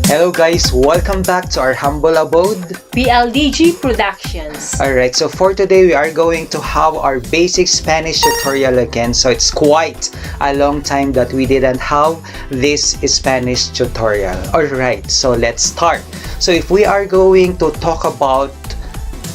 Hello guys, welcome back to our humble abode, BLDG Productions. Alright, so for today we are going to have our basic Spanish tutorial again. So it's quite a long time that we didn't have this Spanish tutorial. Alright, so let's start. So if we are going to talk about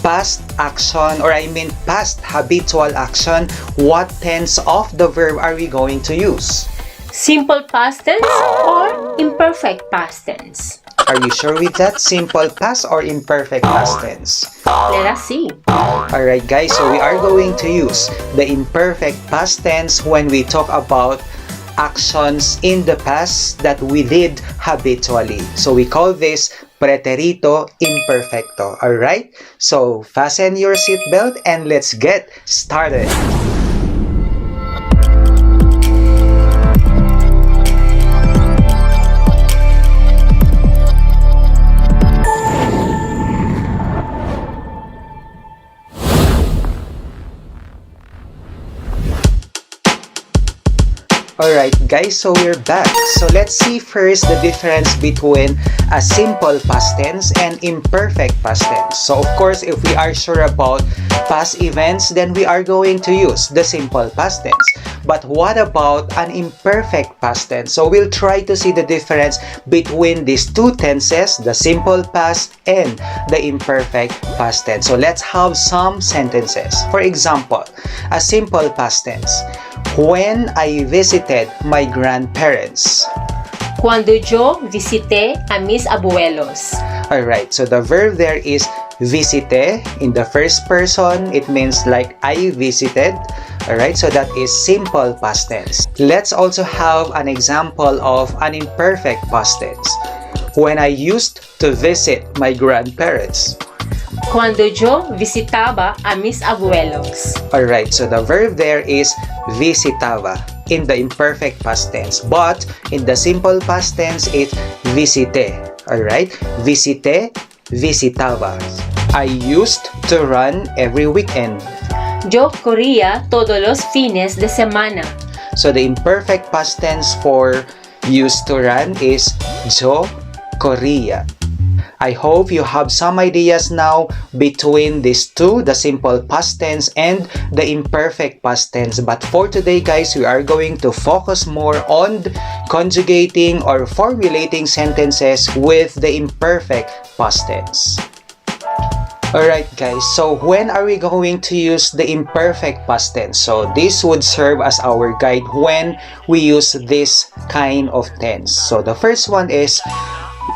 past action, or I mean past habitual action, what tense of the verb are we going to use? Simple past tense or imperfect past tense? Are you sure with that? Simple past or imperfect past tense? Let us see. Alright guys, so we are going to use the imperfect past tense when we talk about actions in the past that we did habitually. So we call this PRETERÍTO imperfecto. Alright? So fasten your seatbelt and let's get started. Alright guys, so we're back. So let's see first the difference between a simple past tense and imperfect past tense. So of course, if we are sure about past events, then we are going to use the simple past tense. But what about an imperfect past tense? So we'll try to see the difference between these two tenses, the simple past and the imperfect past tense. So let's have some sentences. For example, a simple past tense. When I visited my grandparents. Cuando yo visité a mis abuelos. Alright, so the verb there is visite. In the first person, it means like I visited. Alright, so that is simple past tense. Let's also have an example of an imperfect past tense. When I used to visit my grandparents. Cuando yo visitaba a mis abuelos. Alright, so the verb there is visitaba in the imperfect past tense. But in the simple past tense, it's visite. Alright? Visite, visitaba. I used to run every weekend. Yo corría todos los fines de semana. So the imperfect past tense for used to run is yo corría. I hope you have some ideas now between these two, the simple past tense and the imperfect past tense. But for today guys, we are going to focus more on conjugating or formulating sentences with the imperfect past tense. Alright guys, so when are we going to use the imperfect past tense? So this would serve as our guide when we use this kind of tense. So the first one is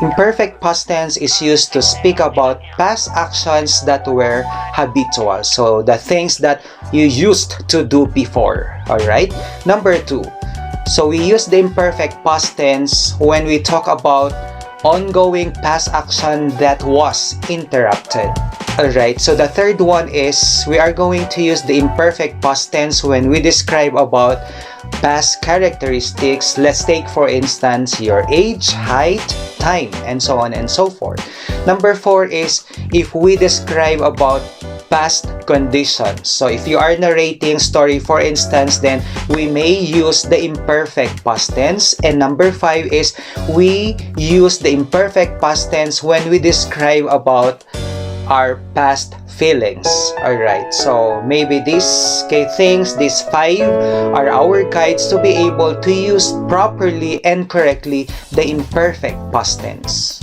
imperfect past tense is used to speak about past actions that were habitual. So the things that you used to do before. Alright? Number 2. So we use the imperfect past tense when we talk about ongoing past action that was interrupted. Alright, so the third one is we are going to use the imperfect past tense when we describe about past characteristics. Let's take for instance your age, height, time, and so on and so forth. Number 4 is if we describe about past conditions. So if you are narrating story for instance, then we may use the imperfect past tense. And number 5 is we use the imperfect past tense when we describe about our past feelings. Alright, so maybe these things, these 5 are our guides to be able to use properly and correctly the imperfect past tense.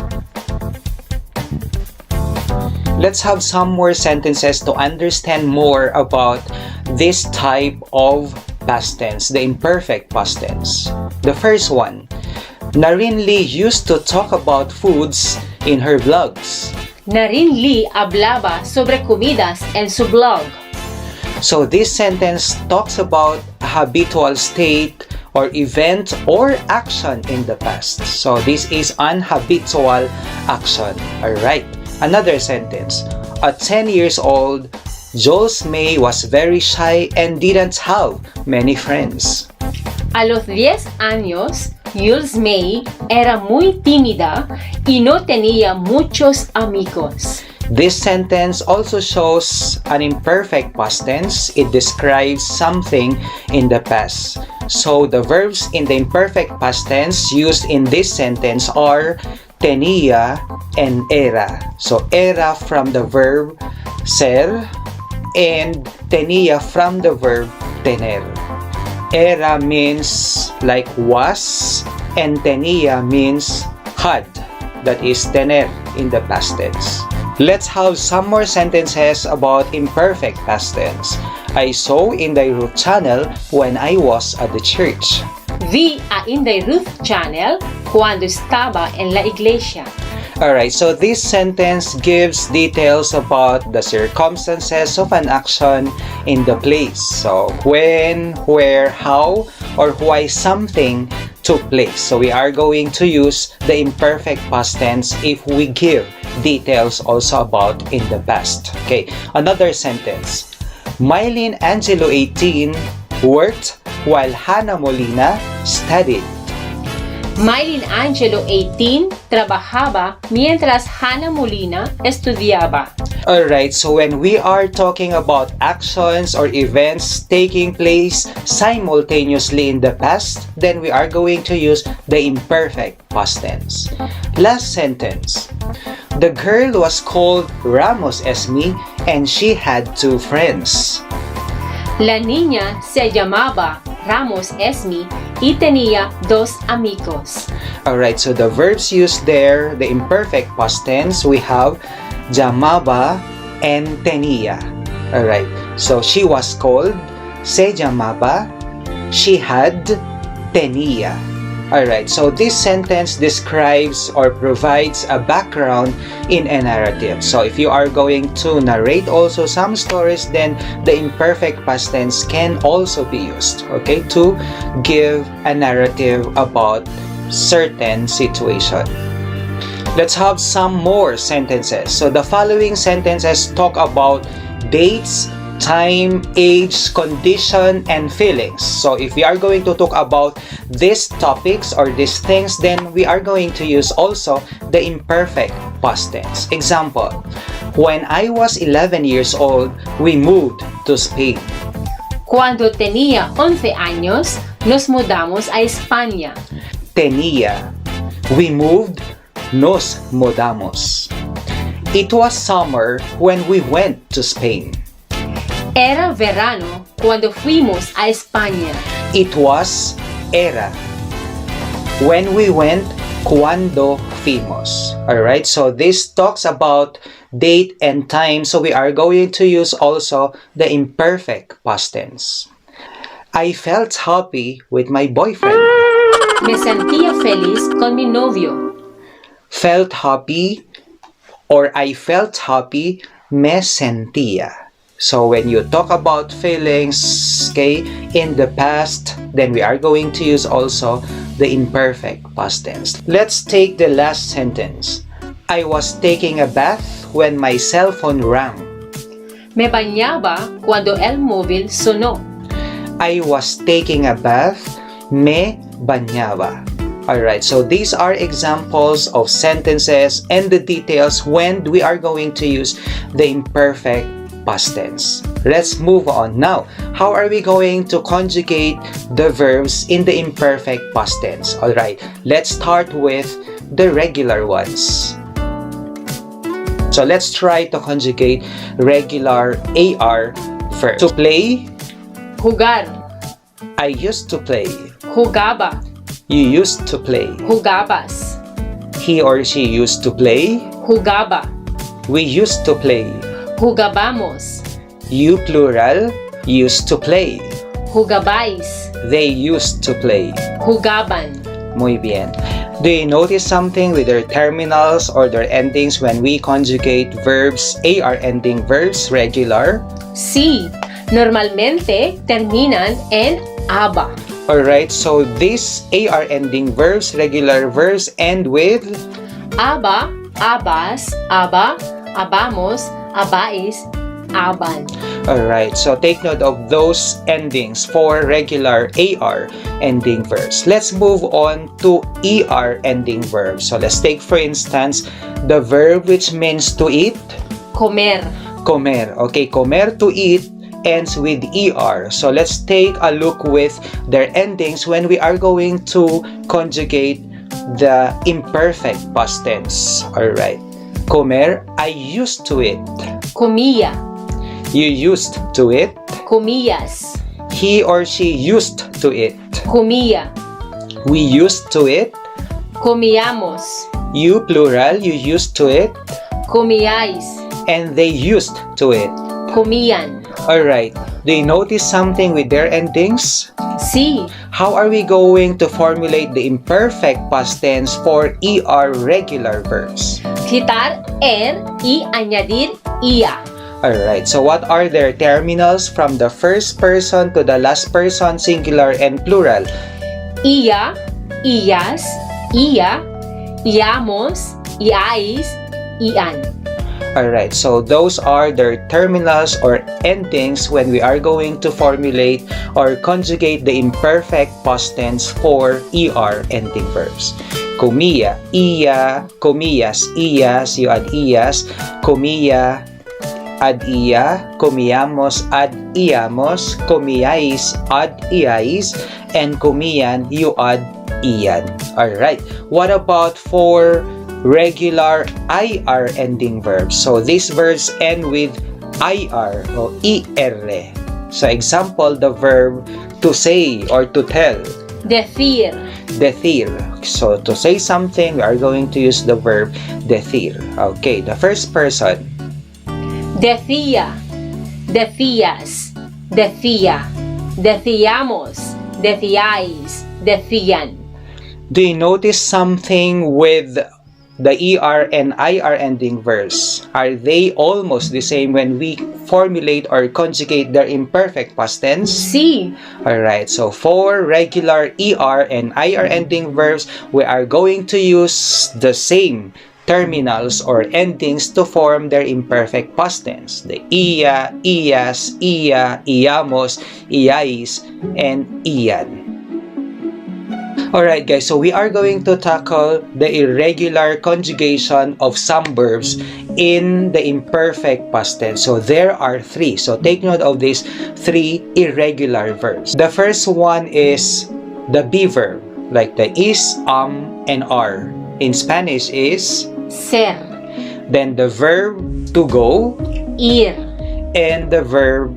Let's have some more sentences to understand more about this type of past tense, the imperfect past tense. The first one, Narinli used to talk about foods in her vlogs. Narinli hablaba sobre comidas en su blog. So this sentence talks about a habitual state or event or action in the past. So this is an habitual action. Alright. Another sentence. At 10 years old, Jules May was very shy and didn't have many friends. A los 10 años, Jules May era muy tímida y no tenía muchos amigos. This sentence also shows an imperfect past tense. It describes something in the past. So the verbs in the imperfect past tense used in this sentence are tenía and era. So era from the verb ser and tenía from the verb tener. Era means like was and tenía means had. That is tener in the past tense. Let's have some more sentences about imperfect past tense. I saw in the Ruth channel when I was at the church. Vi a in the Ruth channel cuando estaba en la iglesia. Alright, so this sentence gives details about the circumstances of an action in the place. So when, where, how, or why something took place. So we are going to use the imperfect past tense if we give details also about in the past. Okay, another sentence. Mylene Angelo 18 worked while Hannah Molina studied. Mylene Angelo 18 trabajaba mientras Hannah Molina estudiaba. Alright, so when we are talking about actions or events taking place simultaneously in the past, then we are going to use the imperfect past tense. Last sentence. The girl was called Ramos Esme and she had two friends. La niña se llamaba Ramos Esme y tenía dos amigos. Alright, so the verbs used there, the imperfect past tense, we have llamaba and tenía. Alright, so she was called, se llamaba, she had, tenía. Alright, so this sentence describes or provides a background in a narrative. So if you are going to narrate also some stories, then the imperfect past tense can also be used, okay, to give a narrative about certain situation. Let's have some more sentences. So the following sentences talk about dates, time, age, condition, and feelings. So if we are going to talk about these topics or these things, then we are going to use also the imperfect past tense. Example, when I was 11 years old, we moved to Spain. Cuando tenía 11 años, nos mudamos a España. Tenía. We moved, nos mudamos. It was summer when we went to Spain. Era verano cuando fuimos a España. It was, era. When we went, cuando fuimos. Alright, so this talks about date and time, so we are going to use also the imperfect past tense. I felt happy with my boyfriend. Me sentía feliz con mi novio. Felt happy or I felt happy, me sentía. So when you talk about feelings, okay, in the past, then we are going to use also the imperfect past tense. Let's take the last sentence. I was taking a bath when my cell phone rang. Me bañaba cuando el móvil sonó. I was taking a bath, me bañaba. Alright, so these are examples of sentences and the details when we are going to use the imperfect past tense. Let's move on. Now, how are we going to conjugate the verbs in the imperfect past tense? Alright, let's start with the regular ones. So let's try to conjugate regular AR first. To play, Jugar. I used to play. Jugaba. You used to play. Jugabas. He or she used to play. Jugaba. We used to play. Jugábamos. You plural used to play. Jugabais. They used to play. Jugaban. Muy bien. Do you notice something with their terminals or their endings when we conjugate verbs, AR ending verbs, regular? Sí, normalmente terminan en aba. Alright, so these AR ending verbs, regular verbs, end with Aba, abas, aba, abamos, abais, aban. Alright, so take note of those endings for regular AR ending verbs. Let's move on to ER ending verbs. So let's take for instance the verb which means to eat. comer. Comer. Okay, comer, to eat, ends with ER. So let's take a look with their endings when we are going to conjugate the imperfect past tense. Alright. Comer, I used to it. Comía. You used to it. Comías. He or she used to it. Comía. We used to it. Comíamos. You, plural, you used to it. Comíais. And they used to it. Comían. Alright. Do you notice something with their endings? Sí. How are we going to formulate the imperfect past tense for ER regular verbs? Quitar y añadir ia. Alright, so what are their terminals from the first person to the last person, singular and plural? Ia, ias, ia, iamos, iais, ian. Alright, so those are their terminals or endings when we are going to formulate or conjugate the imperfect past tense for ER ending verbs. Comía, ia, comías, ias, you add ias, comía, add ia, comíamos, add iamos, comíais, add iais, and comían, you add ian. Alright, what about for regular IR ending verbs? So these verbs end with IR or IR. So example, the verb to say or to tell. Decir. Decir. So to say something, we are going to use the verb decir. Okay, the first person. Decía. Decías. Decía. Decíamos. Decíais. Decían. Do you notice something with the ER and IR ending verbs? Are they almost the same when we formulate or conjugate their imperfect past tense? Sí. Alright, so for regular ER and IR ending verbs, we are going to use the same terminals or endings to form their imperfect past tense. The ia, ias, ia, iamos, iais, and ian. Alright guys, so we are going to tackle the irregular conjugation of some verbs in the imperfect past tense. So there are three. So take note of these three irregular verbs. The first one is the be verb, like the is, and are. In Spanish is Ser. then the verb to go Ir. and the verb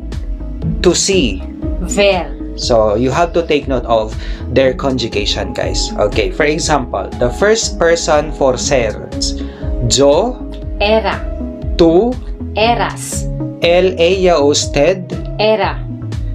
to see. Ver. So you have to take note of their conjugation, guys. Okay, for example, the first person for ser, yo, Era. tú, Eras. él, ella, usted, Era.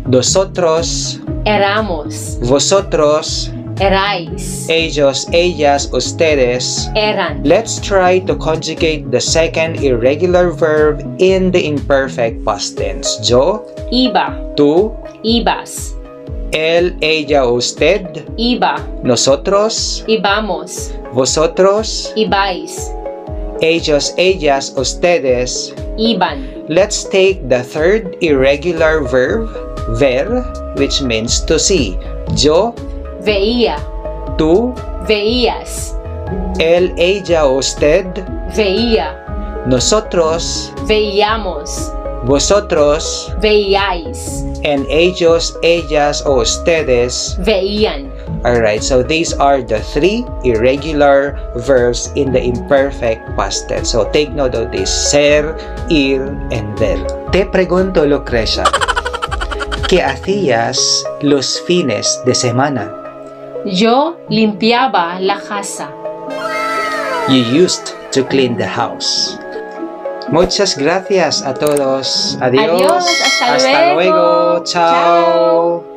nosotros, Éramos. vosotros, Erais. ellos, ellas, ustedes. Eran. Let's try to conjugate the second irregular verb in the imperfect past tense. Yo, Iba. tú, Ibas. él, ella, usted, Iba. nosotros, Ibamos. vosotros, Ibais. ellos, ellas, ustedes. Iban. Let's take the third irregular verb, ver, which means to see. Yo, Veía. tú, Veías. él, ella, usted, Veía. nosotros, Veíamos. vosotros, Veíais. and ellos, ellas, o ustedes. Veían. Alright, so these are the three irregular verbs in the imperfect past tense. So take note of this, ser, ir, and ver. Te pregunto, Lucrecia, ¿qué hacías los fines de semana? Yo limpiaba la casa. You used to clean the house. Muchas gracias a todos. Adiós. Adiós, hasta luego. Chao.